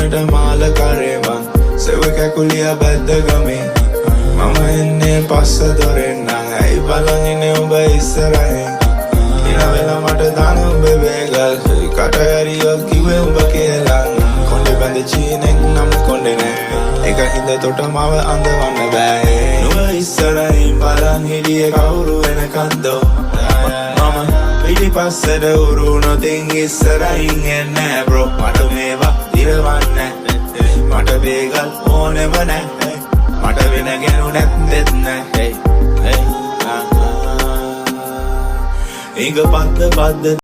ගමට මාල කරේවා සෙවක කුලිය බැද්ද ගමේ මම එන්නේ පස්ස දොරෙන් නම් ඇයි බලන් ඉන්නේ ඔබ ඉස්සරහින් ඉන වෙලා මට දාන ඔබ වේගල් කට ඇරියෝ කිව්වේ ඔබ කියලා කොණ්ඩේ බැඳ චීනෙක් නම් කොණ්ඩේ නෑ ඒක හින්දා තොට මව අඳවන්න බෑ නුව ඉස්සරහින් බලන් හිටියේ කවුරු වෙනකන්දෝ මම පිටිපස්සට උරුණොතින් ඉස්සරහින් එන්නේ බ්‍රෝ මට මේවා දිරවන්නේ මට වේගල් ඕනෙම නෑ මට වෙන ගෙනු නැත්තෙත් නෑ ඉඟ පද්ද